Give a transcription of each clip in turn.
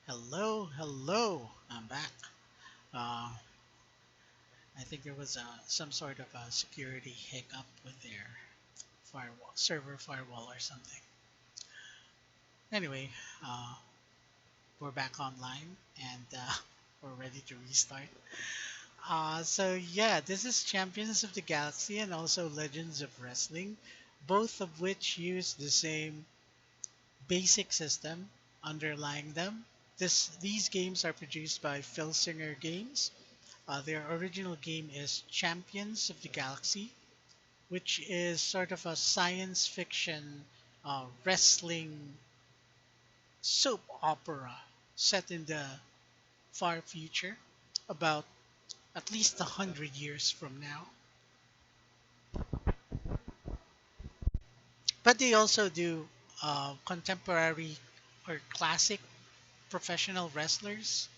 Hello, hello. I'm back. Uh, I think there was some sort of a security hiccup with their firewall, server firewall or something. Anyway, uh, we're back online and we're ready to restart. So this is Champions of the Galaxy and also Legends of Wrestling, both of which use the same basic system underlying them. These games are produced by Phil Singer Games. Their original game is Champions of the Galaxy, which is sort of a science fiction wrestling soap opera set in the far future, about at least 100 years from now. But they also do contemporary or classic professional wrestlers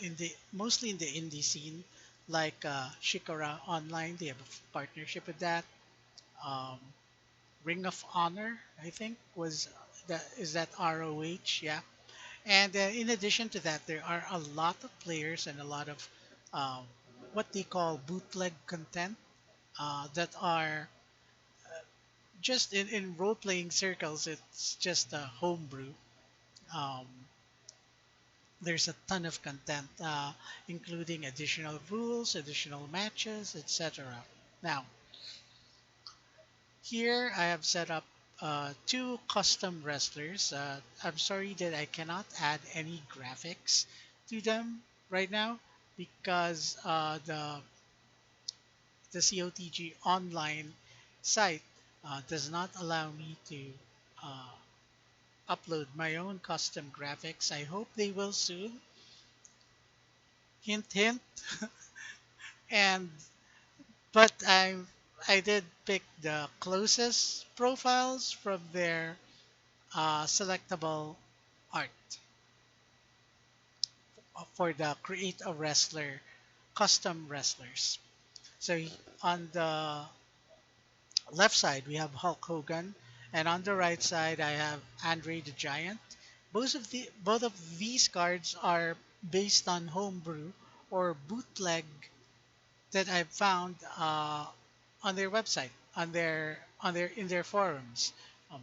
in the mostly in the indie scene, like Shikara Online. They have a partnership with that. Um, Ring of Honor, I think, was that ROH, yeah. And in addition to that, there are a lot of players and a lot of um, what they call bootleg content that are just in role playing circles. It's just a homebrew. Um, there's a ton of content, including additional rules, additional matches, etc. Now, here I have set up two custom wrestlers. I'm sorry that I cannot add any graphics to them right now because the COTG online site does not allow me to uh, upload my own custom graphics. I hope they will soon. Hint, hint. And but I did pick the closest profiles from their selectable art for the create a wrestler custom wrestlers. So on the left side we have Hulk Hogan, and on the right side I have Andre the Giant. Both of these cards are based on homebrew or bootleg that I found on their website, on their in their forums. Um,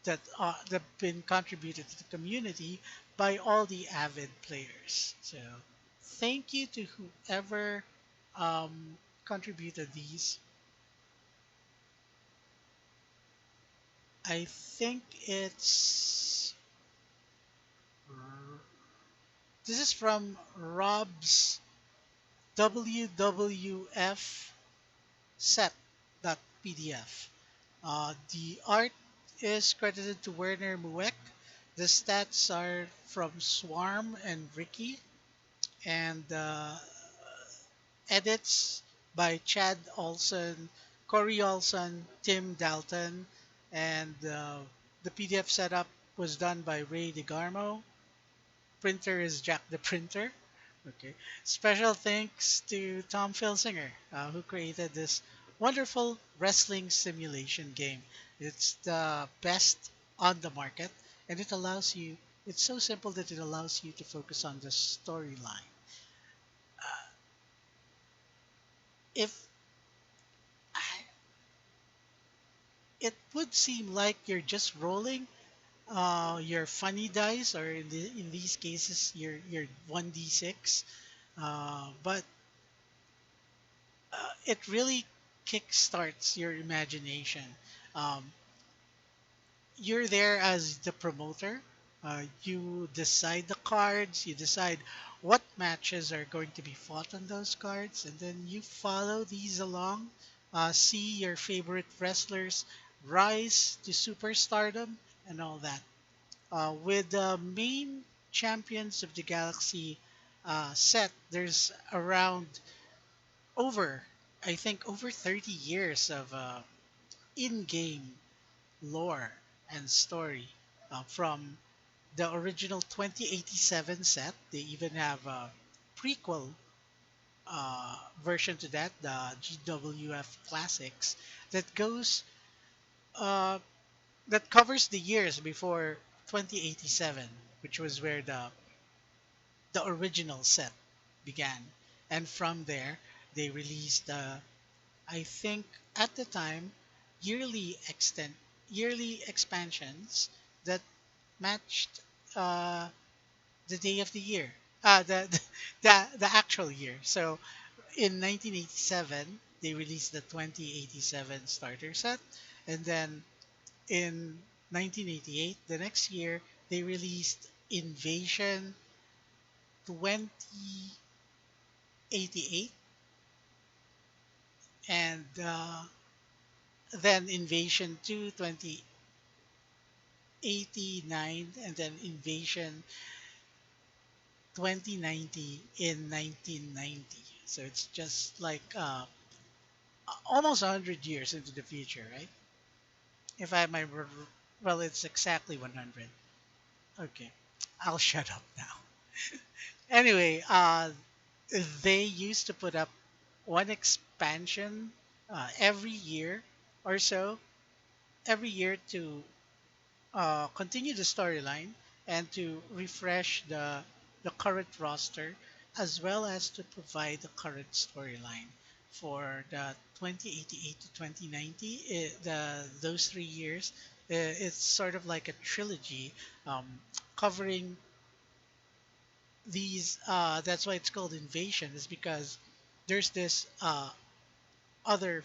that have been contributed to the community by all the avid players. So thank you to whoever contributed these. I think this is from Rob's WWF set.pdf. The art is credited to Werner Mueck. The stats are from Swarm and Ricky, and edits by Chad Olson, Corey Olson, Tim Dalton, and the PDF setup was done by Ray DeGarmo. Printer is Jack the Printer. Okay. Special thanks to Tom Filsinger, who created this wonderful wrestling simulation game. It's the best on the market, and it allows you. It's so simple that it allows you to focus on the storyline. If it would seem like you're just rolling your funny dice, or in these cases, your 1d6, but it really kickstarts your imagination. Um, you're there as the promoter. You decide the cards, you decide what matches are going to be fought on those cards, and then you follow these along. See your favorite wrestlers rise to superstardom and all that. With the main Champions of the Galaxy set, there's around over, I think, over 30 years of in-game lore and story from the original 2087 set. They even have a prequel version to that, the GWF Classics, that goes uh, that covers the years before 2087. which was where the original set began. And from there, they released I think at the time yearly expansions that matched uh, the day of the year, the actual year. So in 1987, they released the 2087 starter set, and then in 1988, the next year, they released Invasion 2088 and then Invasion 2 2089 and then Invasion 2090 in 1990. So it's just like almost 100 years into the future, right? If I might, well, it's exactly 100. Okay, I'll shut up now. Anyway, they used to put up one expansion every year or so, every year to continue the storyline and to refresh the current roster, as well as to provide the current storyline for the 2088 to 2090. Those 3 years, it's sort of like a trilogy um, covering these. That's why it's called Invasion, is because there's this other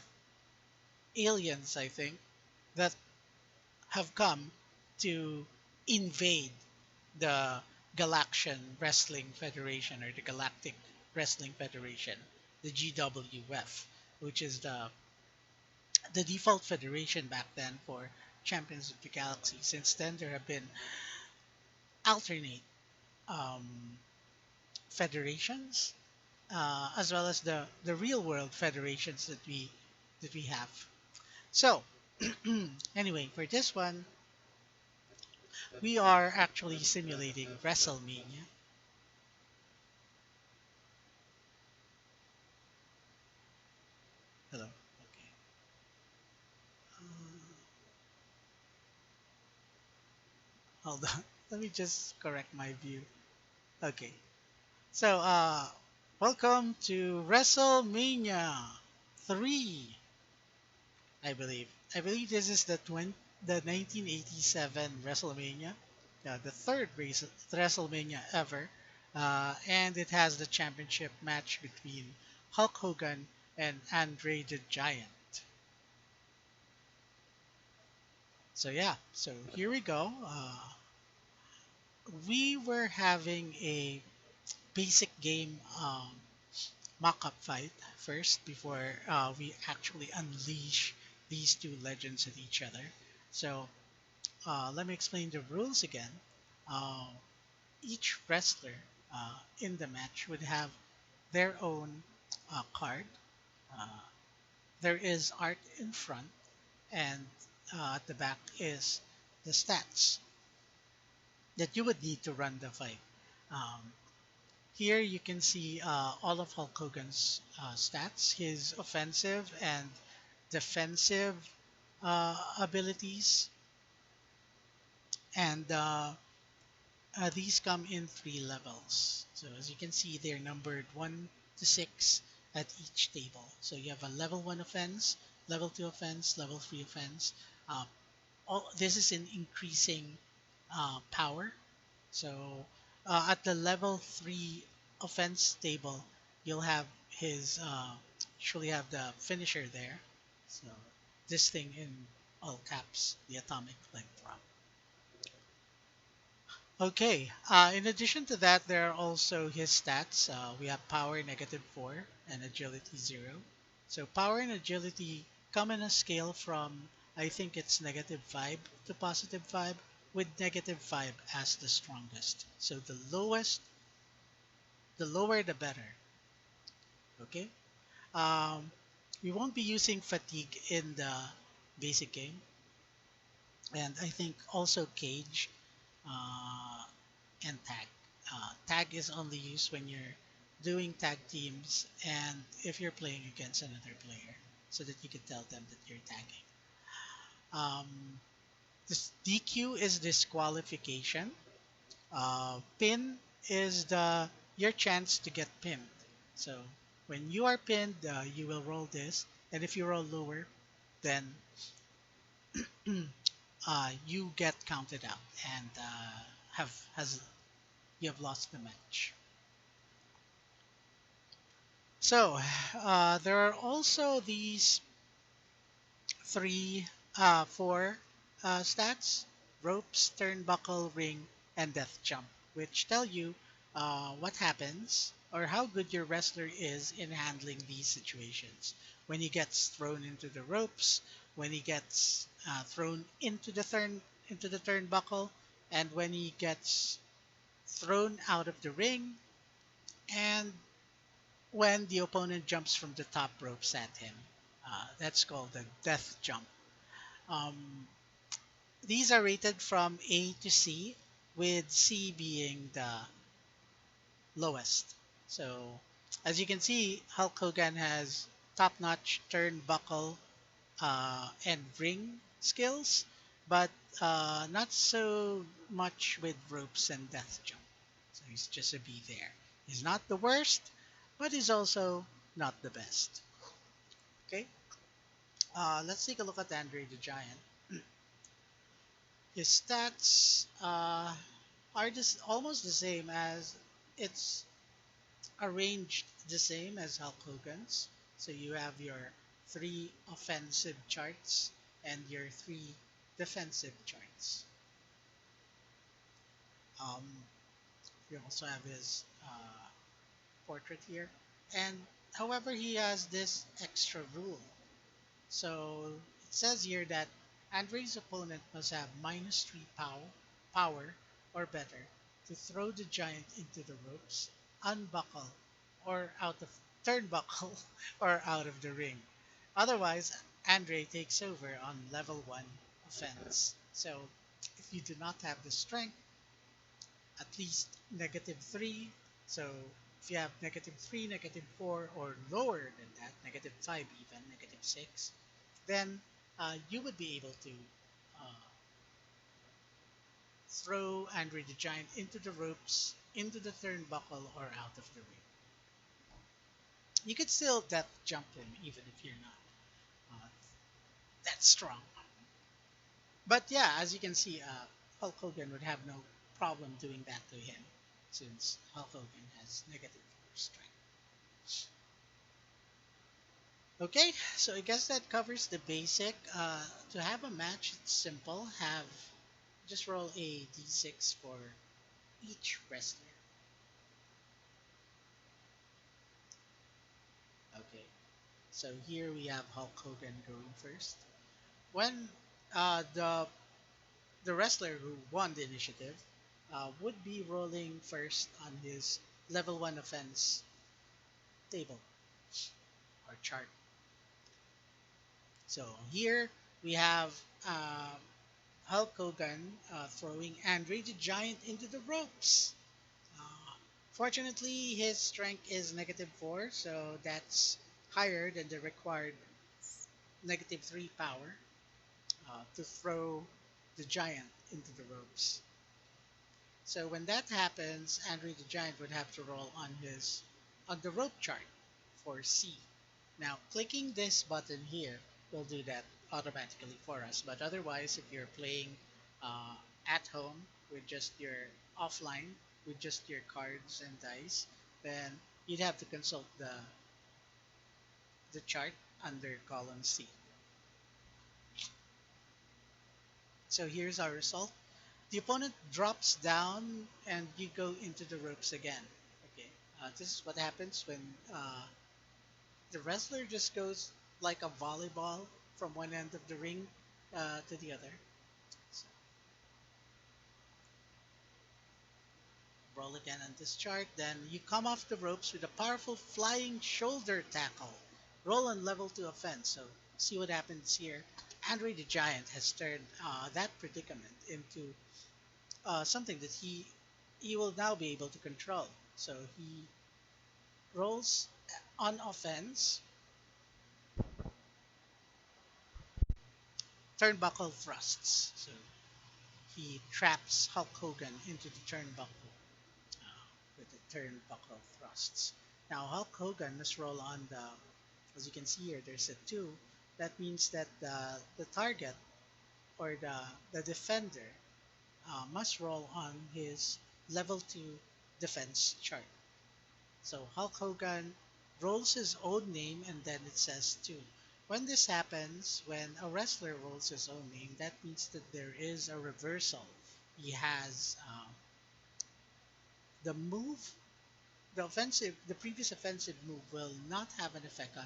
aliens, I think, that have come to invade the Galaxian Wrestling Federation, or the Galactic Wrestling Federation, the GWF, which is the default federation back then for Champions of the Galaxy. Since then, there have been alternate um, federations, as well as the real world federations that we have. So, anyway, for this one, we are actually simulating WrestleMania. Hello. Okay. Hold on. Let me just correct my view. Okay. So, welcome to WrestleMania 3, I believe. I believe this is the 1987 WrestleMania, the third WrestleMania ever, and it has the championship match between Hulk Hogan and Andre the Giant. So yeah, so here we go. We were having a basic game mock-up fight first before we actually unleash these two legends at each other. So let me explain the rules again. Uh, each wrestler in the match would have their own card. Uh, there is art in front, and at the back is the stats that you would need to run the fight. Um, Here you can see all of Hulk Hogan's stats, his offensive and defensive abilities, and these come in 3 levels. So as you can see, they're numbered 1 to 6 at each table. So you have a level 1 offense, level 2 offense, level 3 offense. Uh, this is in increasing power. So at the level 3 offense table, you'll have his usually have the finisher there. So this thing in all caps, the atomic leg drop. Okay. In addition to that, there are also his stats. We have power -4 and agility 0. So power and agility come in a scale from, I think it's -5 to +5, with -5 as the strongest. So the lower the better. Okay. Um, we won't be using fatigue in the basic game, and I think also cage uh, and tag. Tag is only used when you're doing tag teams and if you're playing against another player, so that you can tell them that you're tagging. Um, this DQ is disqualification. Pin is the your chance to get pinned. So when you are pinned, you will roll this, and if you roll lower, then you get counted out and have has you have lost the match. So there are also these four stats: ropes, turnbuckle, ring, and death jump, which tell you what happens or how good your wrestler is in handling these situations. When he gets thrown into the ropes, when he gets thrown into the turnbuckle, and when he gets thrown out of the ring, and when the opponent jumps from the top ropes at him. That's called the death jump. Um, these are rated from A to C, with C being the lowest. So, as you can see, Hulk Hogan has top-notch turnbuckle and ring skills, but not so much with ropes and death jump. So he's just a B there. He's not the worst, but he's also not the best. Okay, let's take a look at Andre the Giant. His stats are just almost the same as it's arranged the same as Hulk Hogan's. So you have your three offensive charts and your three defensive charts. Um, you also have his portrait here. And however, he has this extra rule. So it says here that Andre's opponent must have power or better to throw the giant into the ropes, unbuckle, or out of turnbuckle, or out of the ring. Otherwise, Andre takes over on level 1 offense. So if you do not have the strength, at least -3. So if you have -3, -4, or lower than that, -5 even, -6, then you would be able to uh, throw Andre the Giant into the ropes, into the turnbuckle, or out of the ring. You could still death jump him even if you're not that strong. But yeah, as you can see, Hulk Hogan would have no problem doing that to him since Hulk Hogan has -4 strength. Okay, so I guess that covers the basic. To have a match, it's simple. Have just roll a d6 for each wrestler. Okay, so here we have Hulk Hogan going first. When the wrestler who won the initiative would be rolling first on his level 1 offense table or chart. So here we have uh, Hulk Hogan throwing Andre the Giant into the ropes. Uh, Fortunately, his strength is -4, so that's higher than the required -3 power to throw the giant into the ropes. So when that happens, Andre the Giant would have to roll on the rope chart for C. Now, clicking this button here will do that automatically for us. But otherwise, if you're playing uh, at home with just your offline, with just your cards and dice, then you'd have to consult the chart under column C. So here's our result. The opponent drops down and you go into the ropes again. Okay, this is what happens when the wrestler just goes like a volleyball from one end of the ring to the other. So roll again on this chart. Then you come off the ropes with a powerful flying shoulder tackle. Roll on level 2 offense. So see what happens here. Andre the Giant has turned that predicament into something that he will now be able to control. So he rolls on offense, turnbuckle thrusts. So he traps Hulk Hogan into the turnbuckle with the turnbuckle thrusts. Now Hulk Hogan must roll on the, as you can see here, there's a two. That means that the target or the defender must roll on his level two defense chart. So Hulk Hogan rolls his own name and then it says two. When this happens, when a wrestler rolls his own name, that means that there is a reversal. He has the move, the previous offensive move will not have an effect on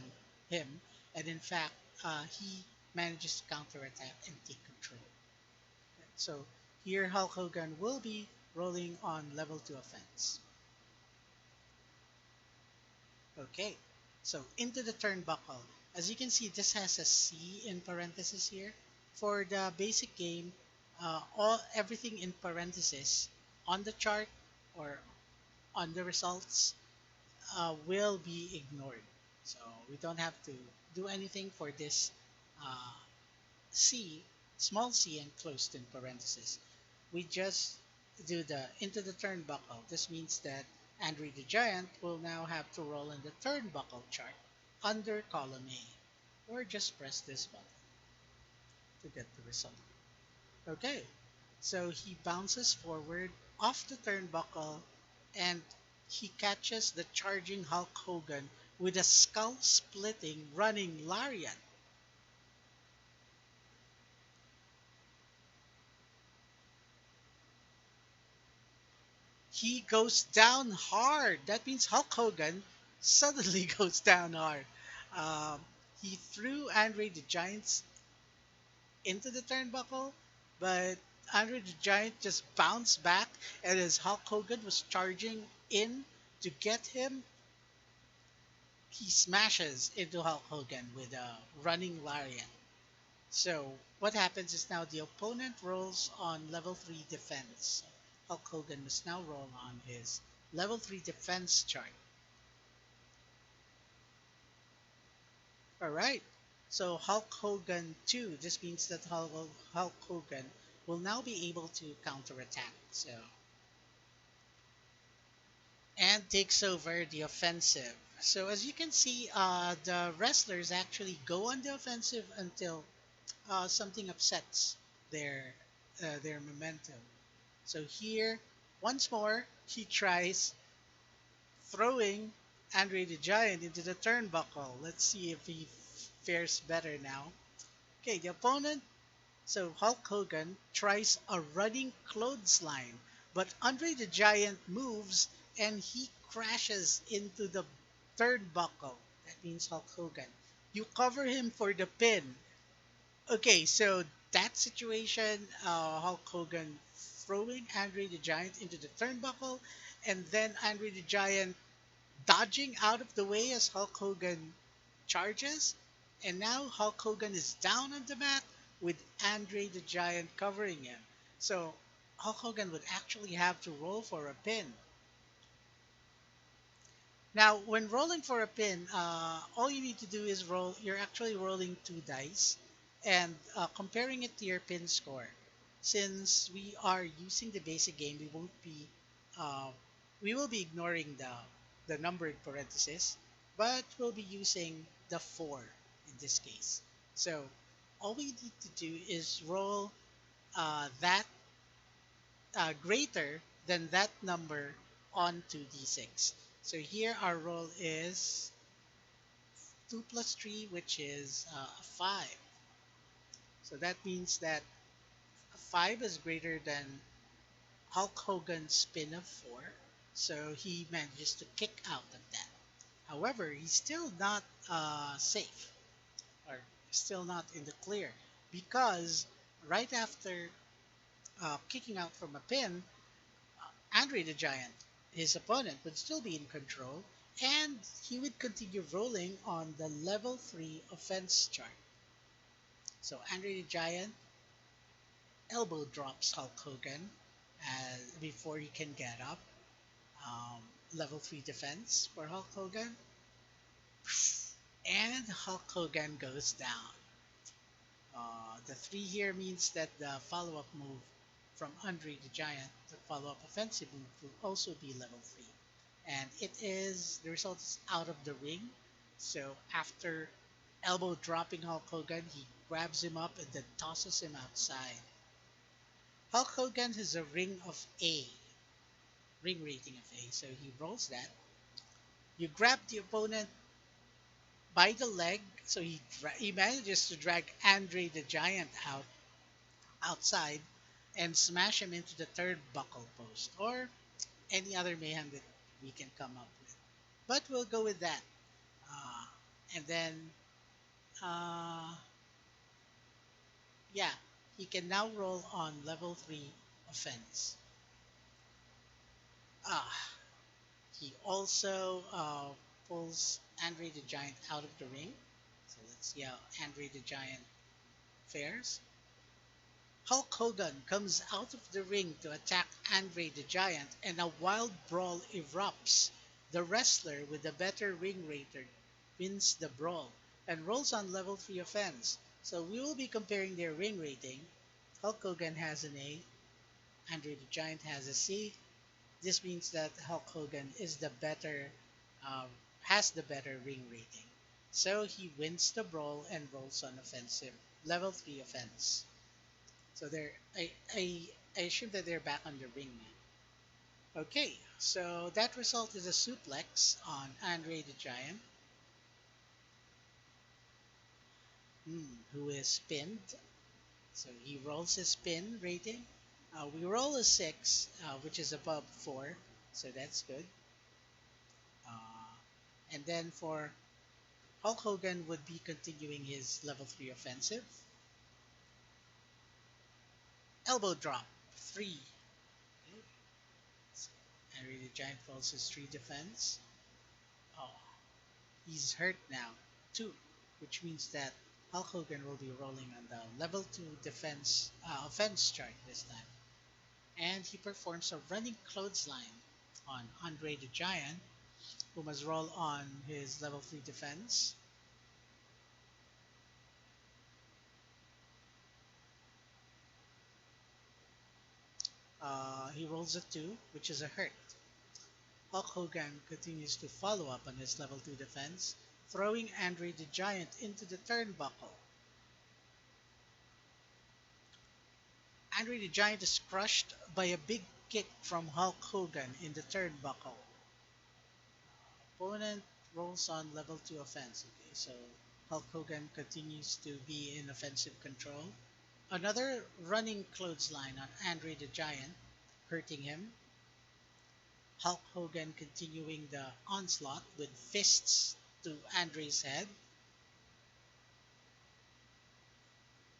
him, and in fact, he manages to counterattack and take control. So here, Hulk Hogan will be rolling on level 2 offense. Okay, so into the turnbuckle. As you can see, this has a C in parentheses here. For the basic game, all everything in parentheses on the chart or on the results will be ignored. So we don't have to do anything for this uh, C, small c enclosed in parentheses. We just do the into the turnbuckle. This means that Andre the Giant will now have to roll in the turnbuckle chart under column A, or just press this button to get the result. Okay, so he bounces forward off the turnbuckle and he catches the charging Hulk Hogan with a skull splitting running lariat. He goes down hard. That means Hulk Hogan suddenly goes down hard. Um, he threw Andre the Giant into the turnbuckle, but Andre the Giant just bounced back, and as Hulk Hogan was charging in to get him, he smashes into Hulk Hogan with a running lariat. So what happens is now the opponent rolls on level 3 defense. Hulk Hogan must now roll on his level 3 defense chart. Alright, so Hulk Hogan 2, this means that Hulk Hogan will now be able to counterattack. So and takes over the offensive. So as you can see, the wrestlers actually go on the offensive until something upsets their momentum. So here, once more, he tries throwing Andre the Giant into the turnbuckle. Let's see if he fares better now. Okay, the opponent, so Hulk Hogan, tries a running clothesline, but Andre the Giant moves and he crashes into the turnbuckle. That means Hulk Hogan. You cover him for the pin. Okay, so that situation, Hulk Hogan throwing Andre the Giant into the turnbuckle, and then Andre the Giant dodging out of the way as Hulk Hogan charges, and now Hulk Hogan is down on the mat with Andre the Giant covering him. So Hulk Hogan would actually have to roll for a pin. Now, when rolling for a pin, all you need to do is roll. You're actually rolling two dice and comparing it to your pin score. Since we are using the basic game, uh, we will be ignoring the numbered parentheses, but we'll be using the four in this case. So all we need to do is roll that greater than that number onto d6. So here our roll is 2 plus 3, which is 5. So that means that 5 is greater than Hulk Hogan's spin of 4. So he manages to kick out of that. However, he's still not safe or still not in the clear because right after kicking out from a pin, Andre the Giant, his opponent, would still be in control and he would continue rolling on the level 3 offense chart. So Andre the Giant elbow drops Hulk Hogan before he can get up. Um, Level 3 defense for Hulk Hogan. And Hulk Hogan goes down. The 3 here means that the follow up move from Andre the Giant, the follow-up offensive move will also be level 3. And it is, the result is out of the ring. So after elbow dropping Hulk Hogan, he grabs him up and then tosses him outside. Hulk Hogan has a ring rating of A, so he rolls that. You grab the opponent by the leg, so he manages to drag Andre the Giant outside and smash him into the third buckle post or any other mayhem that we can come up with. But we'll go with that. Uh, and then, uh, yeah, he can now roll on level 3 offense. Ah, he also pulls Andre the Giant out of the ring. So let's see how Andre the Giant fares. Hulk Hogan comes out of the ring to attack Andre the Giant, and a wild brawl erupts. The wrestler with the better ring rater wins the brawl and rolls on level 3 offense. So we will be comparing their ring rating. Hulk Hogan has an A, Andre the Giant has a C. This means that Hulk Hogan is the better, um, has the better ring rating. So he wins the brawl and rolls on offensive level 3 offense. So I assume that they're back on the ring now. Okay, so that result is a suplex on Andre the Giant, who is pinned. So he rolls his pin rating. We roll a 6, which is above 4, so that's good. Uh, and then for Hulk Hogan would be continuing his level 3 offensive. Elbow drop, 3. Okay. So Andre the Giant rolls his 3 defense. Oh, he's hurt now, 2, which means that Hulk Hogan will be rolling on the level 2 offense chart this time. And he performs a running clothesline on Andre the Giant, who must roll on his level 3 defense. He rolls a 2, which is a hurt. Hulk Hogan continues to follow up on his level 2 defense, throwing Andre the Giant into the turnbuckle. Andre the Giant is crushed by a big kick from Hulk Hogan in the turnbuckle. Opponent rolls on level 2 offense. Okay, so Hulk Hogan continues to be in offensive control. Another running clothesline on Andre the Giant, hurting him. Hulk Hogan continuing the onslaught with fists to Andre's head.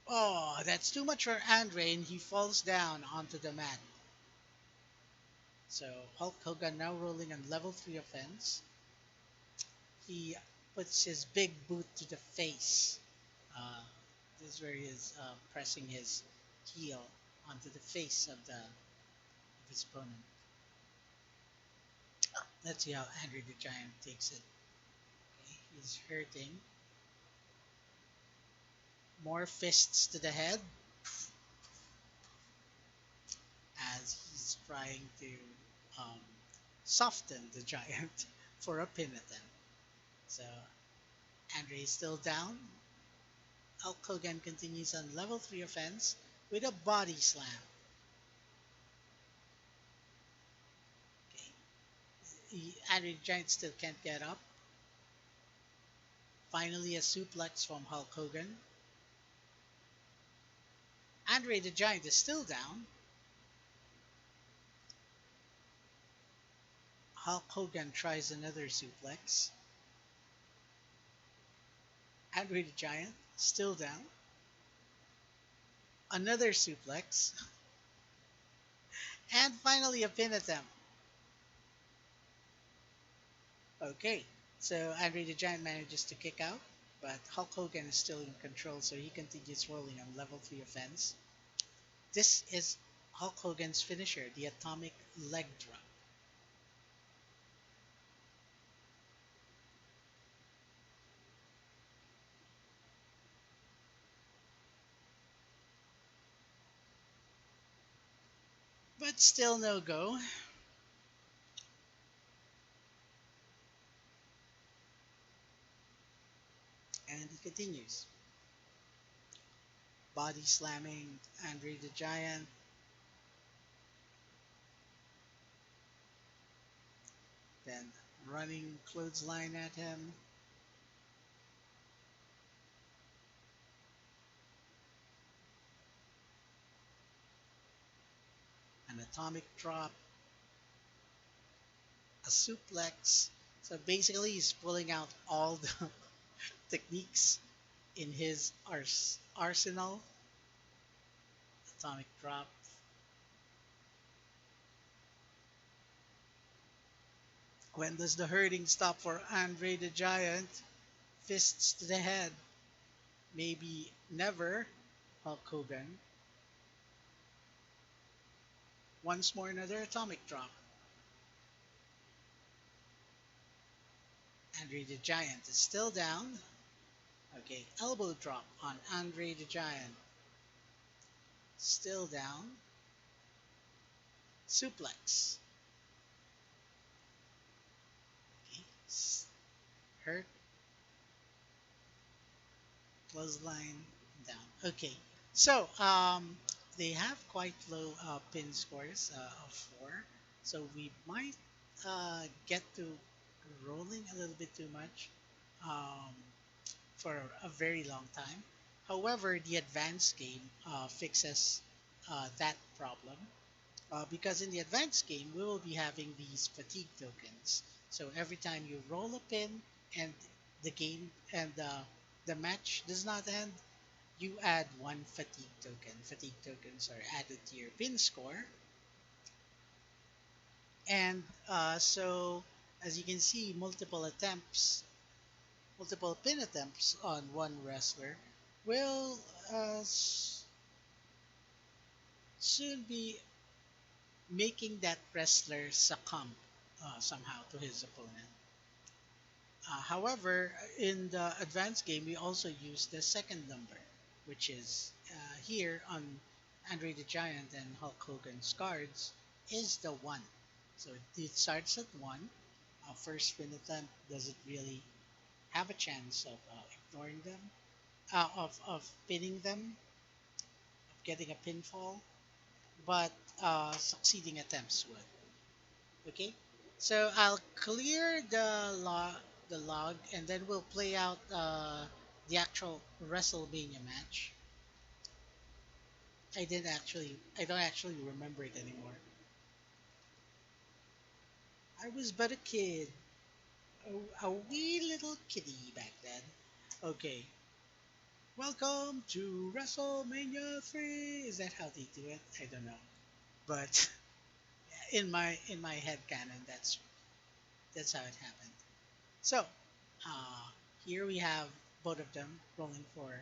Oh, that's too much for Andre, and he falls down onto the mat. So Hulk Hogan now rolling on level 3 offense. He puts his big boot to the face. Uh, this is where he is pressing his heel onto the face of his opponent. Let's see how Andre the Giant takes it. Okay, he's hurting. More fists to the head as he's trying to um, soften the giant for a pin attempt. So Andre is still down. Hulk Hogan continues on level 3 offense with a body slam. Okay. Andre the Giant still can't get up. Finally, a suplex from Hulk Hogan. Andre the Giant is still down. Hulk Hogan tries another suplex. Andre the Giant still down. Another suplex. And finally, a pin attempt. Okay, so Andre the Giant manages to kick out, but Hulk Hogan is still in control, so he continues rolling on level 3 offense. This is Hulk Hogan's finisher, the atomic leg drop. but still no go. And he continues, body slamming Andre the Giant, then running clothesline at him, an atomic drop, a suplex. So basically, he's pulling out all the techniques in his arsenal. Atomic drop. When does the hurting stop for Andre the Giant? Fists to the head. Maybe never. Hulk Hogan. Once more, another atomic drop. Andre the Giant is still down. Okay, elbow drop on Andre the Giant. Still down. Suplex. Okay, hurt. Clothesline down. Okay, so they have quite low pin scores of 4, so we might get to rolling a little bit too much um, for a very long time. However, the advanced game fixes that problem because in the advanced game we will be having these fatigue tokens. So every time you roll a pin and the game and the match does not end, you add one fatigue token. Fatigue tokens are added to your pin score, and so as you can see, multiple pin attempts on one wrestler will soon be making that wrestler succumb somehow to his opponent. However, in the advanced game, we also use the second number, which is here on Andre the Giant and Hulk Hogan's cards, is the 1. So it starts at 1. First spin attempt doesn't really have a chance of ignoring them, of pinning them, of getting a pinfall, but succeeding attempts would. Okay, so I'll clear the log, and then we'll play out the actual WrestleMania match. I don't actually remember it anymore. I was but a kid, a wee little kitty back then. Okay, welcome to WrestleMania 3. Is that how they do it? I don't know, but in my head canon, that's how it happened. So, uh, here we have both of them rolling for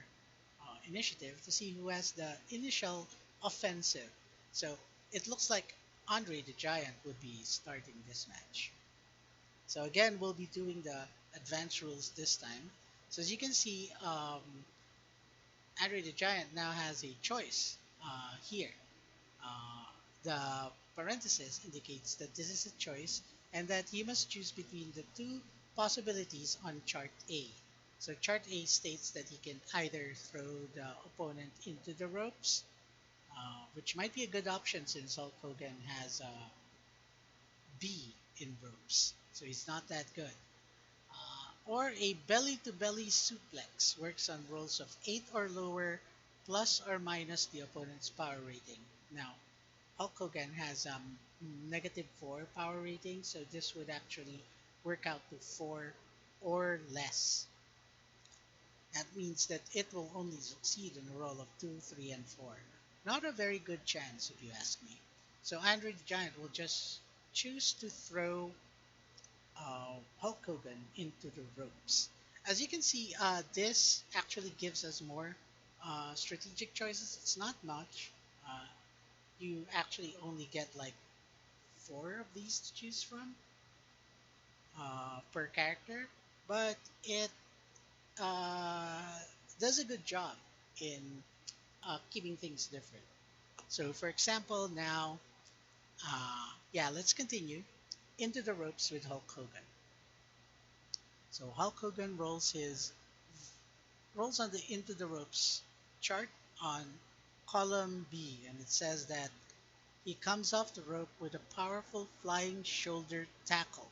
initiative to see who has the initial offensive. So, it looks like Andre the Giant would be starting this match. So, again, we'll be doing the advanced rules this time. So, as you can see, Andre the Giant now has a choice here. Uh, the parenthesis indicates that this is a choice and that you must choose between the two possibilities on chart A. So chart A states that he can either throw the opponent into the ropes, which might be a good option since Hulk Hogan has B in ropes, so he's not that good. Or a belly to belly suplex works on rolls of 8 or lower, plus or minus the opponent's power rating. Now, Hulk Hogan has -4 power rating, so this would actually work out to 4 or less. That means that it will only succeed in a roll of 2, 3, and 4. Not a very good chance, if you ask me. So Andre the Giant will just choose to throw Hulk Hogan into the ropes. As you can see, this actually gives us more strategic choices. It's not much. Uh, you actually only get like 4 of these to choose from per character, but it uh, does a good job in keeping things different. So, for example, now Yeah, let's continue. Into the ropes with Hulk Hogan. So Hulk Hogan rolls on the into the ropes chart on column B, and it says that he comes off the rope with a powerful flying shoulder tackle.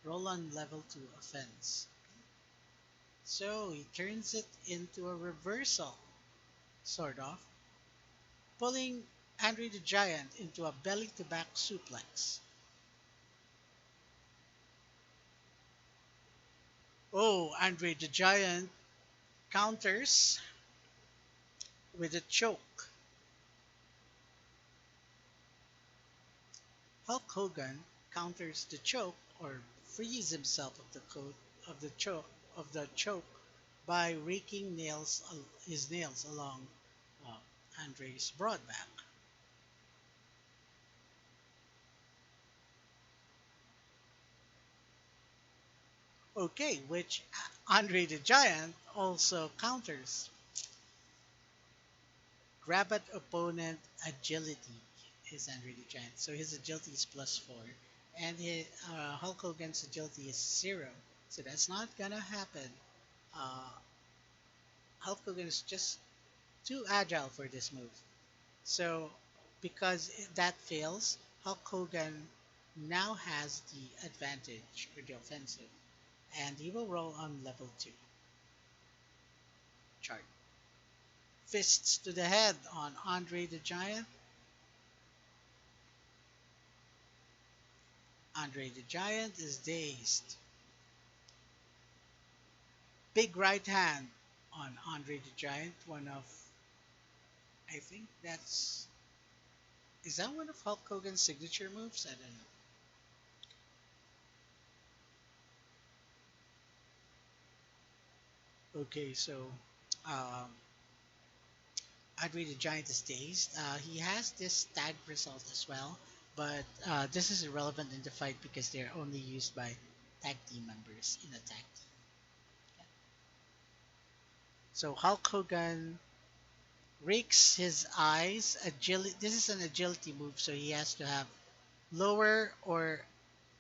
Roll on level 2 offense. So he turns it into a reversal, sort of, pulling Andre the Giant into a belly to back suplex. Oh, Andre the Giant counters with a choke. Hulk Hogan counters the choke or frees himself of the coat of the choke by raking his nails along uh, Andre's broad back. Okay, which Andre the Giant also counters. Grab at opponent agility is Andre the Giant. So his agility is +4, and Hulk Hogan's agility is 0. So that's not gonna happen. Uh, Hulk Hogan is just too agile for this move. So because that fails, Hulk Hogan now has the advantage for the offensive, and he will roll on level 2 chart. Fists to the head on Andre the Giant. Andre the Giant is dazed. Big right hand on Andre the Giant. I think is that one of Hulk Hogan's signature moves? I don't know. Okay, so um, Andre the Giant is dazed. He has this tag result as well, but this is irrelevant in the fight because they're only used by tag team members in a tag team. So Hulk Hogan rakes his eyes. Agility. This is an agility move, so he has to have lower or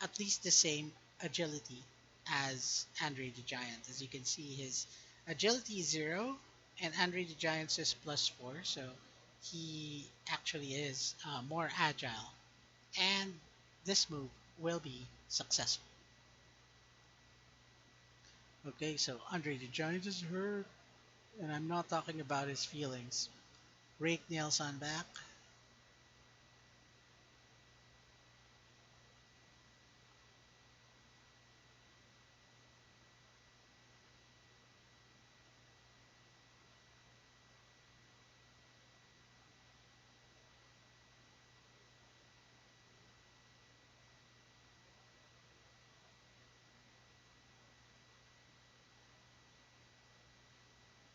at least the same agility as Andre the Giant. As you can see, his agility is 0, and Andre the Giant's is +4, so he actually is more agile. And this move will be successful. Okay, so Andre the Giant is hurt, and I'm not talking about his feelings. Rake nails on back.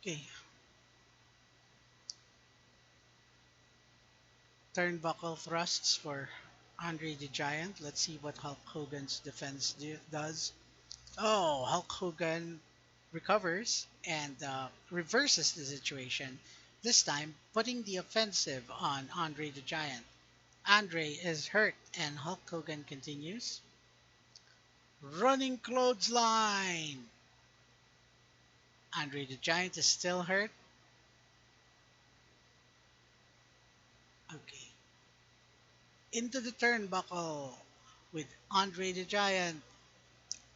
Okay, turnbuckle thrusts for Andre the Giant. Let's see what Hulk Hogan's defense does. Oh, Hulk Hogan recovers and reverses the situation, this time putting the offensive on Andre the Giant. Andre is hurt, and Hulk Hogan continues. Running clothesline! Andre the Giant is still hurt. Okay. Into the turnbuckle with Andre the Giant.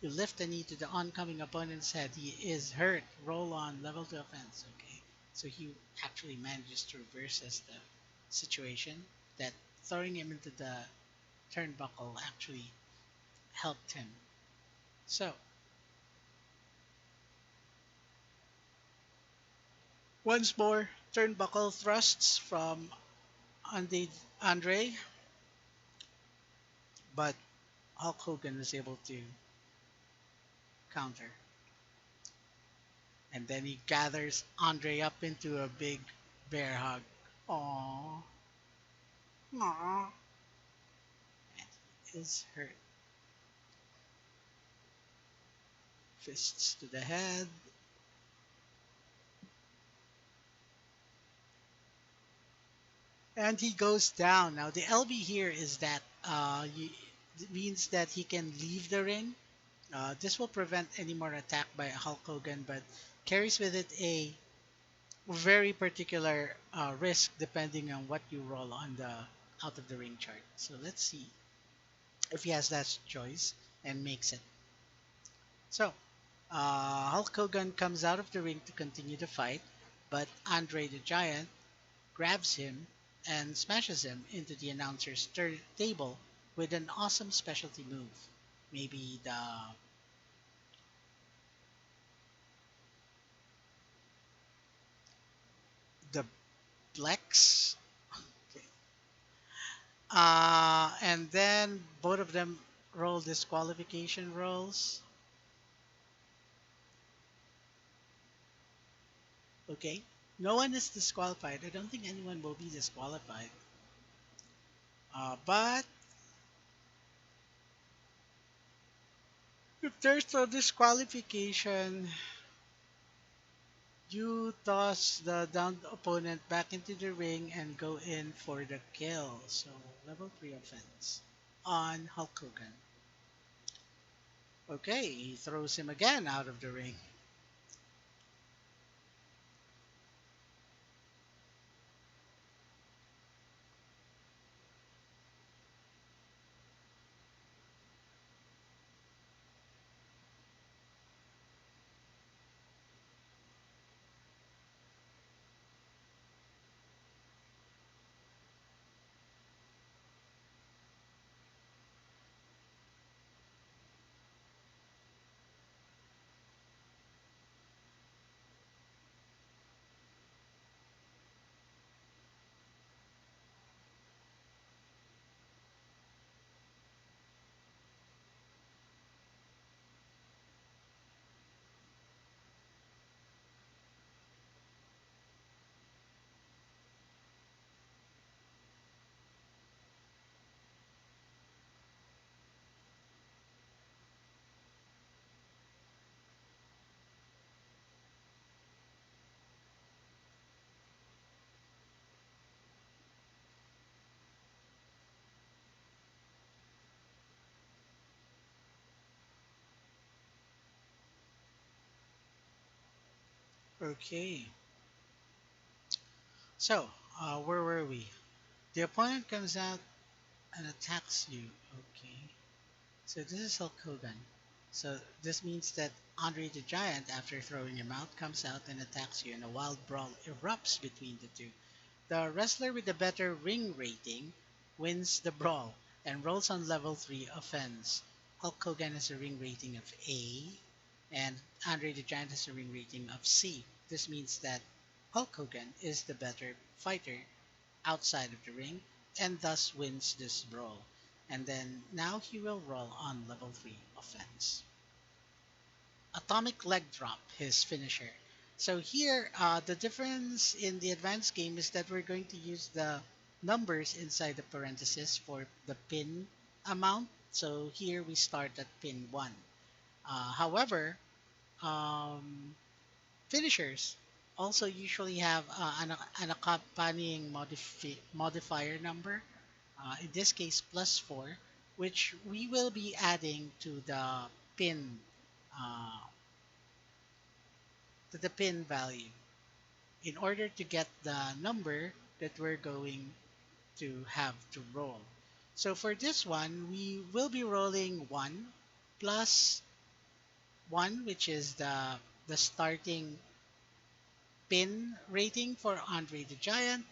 You lift the knee to the oncoming opponent's head. He is hurt. Roll on level 2 offense. Okay. So he actually manages to reverse the situation that throwing him into the turnbuckle actually helped him. So once more, turnbuckle thrusts from Andre, but Hulk Hogan was able to counter. And then he gathers Andre up into a big bear hug. Aww. Aww. And he is hurt. Fists to the head. And he goes down. Now, the LB here is that you, it means that he can leave the ring. This will prevent any more attack by Hulk Hogan, but carries with it a very particular risk depending on what you roll on the out of the ring chart. So let's see if he has that choice and makes it. So Hulk Hogan comes out of the ring to continue the fight, but Andre the Giant grabs him and smashes him into the announcer's table with an awesome specialty move. Maybe the Plex. Okay. And then both of them roll disqualification rolls. Okay. No one is disqualified. I don't think anyone will be disqualified. But if there's a disqualification, you toss the downed opponent back into the ring and go in for the kill. So level 3 offense on Hulk Hogan. Okay, he throws him again out of the ring. Okay, so where were we? The opponent comes out and attacks you. Okay, so this is Hulk Hogan. So this means that Andre the Giant, after throwing him out, comes out and attacks you, and a wild brawl erupts between the two. The wrestler with the better ring rating wins the brawl and rolls on level 3 offense. Hulk Hogan has a ring rating of A, and Andre the Giant has a ring rating of C. This means that Hulk Hogan is the better fighter outside of the ring and thus wins this brawl. And then now he will roll on level 3 offense. Atomic Leg Drop, his finisher. So here, the difference in the advanced game is that we're going to use the numbers inside the parentheses for the pin amount. So here we start at pin 1. However, um, finishers also usually have an accompanying modifier number, in this case plus 4, which we will be adding pin uh, to the pin value in order to get the number that we're going to have to roll. So for this one, we will be rolling 1 plus 1, which is the starting pin rating for Andre the Giant,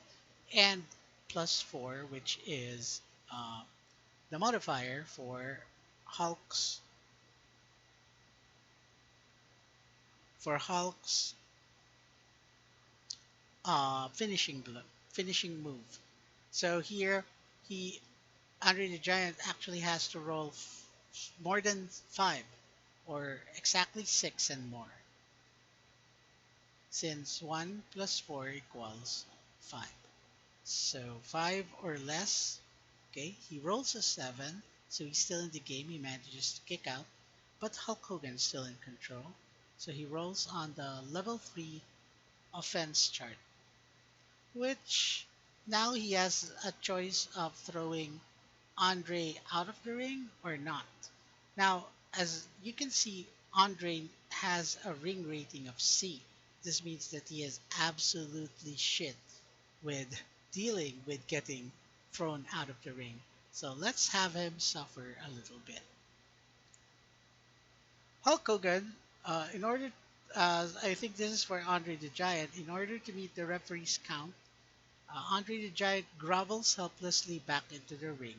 and plus 4, which is the modifier Hulk's for Hulk's finishing move. So here he Andre the Giant actually has to roll more than 5 or exactly 6 and more, since 1 plus 4 equals 5. So 5 or less. Okay, he rolls a 7, so he's still in the game. He manages to kick out, but Hulk Hogan's still in control. So he rolls on the level 3 offense chart, which now he has a choice of throwing Andre out of the ring or not. Now, as you can see, Andre has a ring rating of C. This means that he is absolutely shit with dealing with getting thrown out of the ring. So let's have him suffer a little bit. Hulk Hogan, I think this is for Andre the Giant. In order to meet the referee's count, Andre the Giant grovels helplessly back into the ring.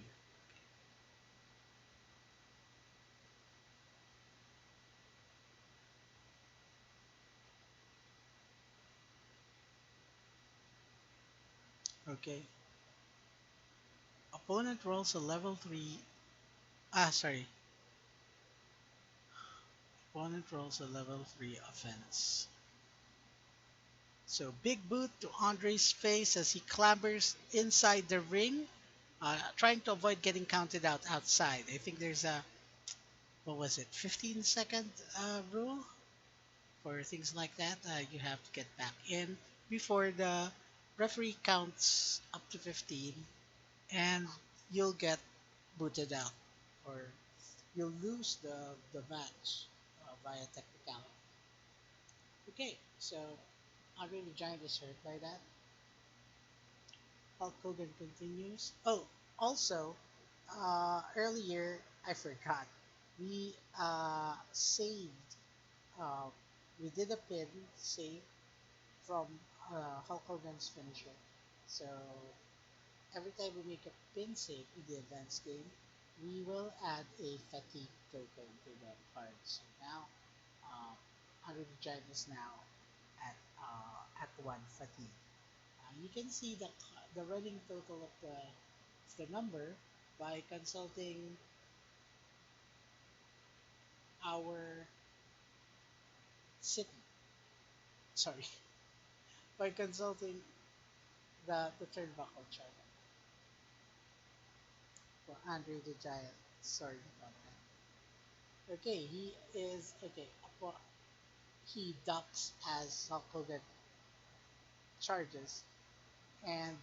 Okay. Opponent rolls a level 3. Sorry. Opponent rolls a level 3 offense. So big boot to Andre's face as he clambers inside the ring, trying to avoid getting counted out outside. I think there's a, what was it, 15-second rule for things like that. You have to get back in before the referee counts up to 15, and you'll get booted out, or you'll lose the match via technicality. Okay, so Andre the Giant is hurt by that. Hulk Hogan continues. Oh, also, earlier I forgot. We saved. Uh, we did a pin save from Hulk Hogan's finisher. So every time we make a pin save in the advanced game, we will add a fatigue token to the card. So now, Andre the Giant is now at one fatigue. You can see the running total of the number by consulting our city. Sorry, by consulting the turnbuckle chart for Andre the Giant. Sorry about that. Okay, he is okay. He ducks as Hulk Hogan charges, and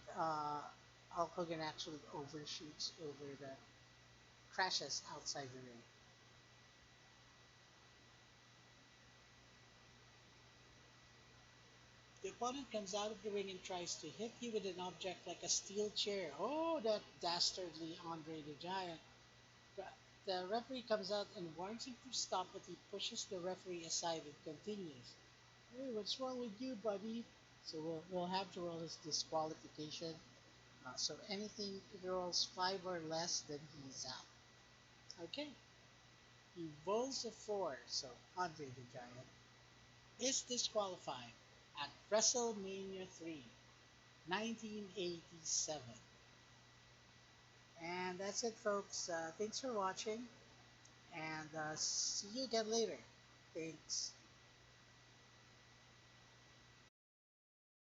Hulk Hogan actually overshoots over the crashes outside the ring. The opponent comes out of the ring and tries to hit you with an object like a steel chair. Oh, that dastardly Andre the Giant. The, the referee comes out and warns him to stop, but he pushes the referee aside and continues. Hey, what's wrong with you, buddy? So we'll have to roll his disqualification. So anything, if he rolls 5 or less, then he's out. Okay, he rolls a 4, so Andre the Giant is disqualified at WrestleMania 3, 1987. And that's it, folks. Thanks for watching, and see you again later. Thanks.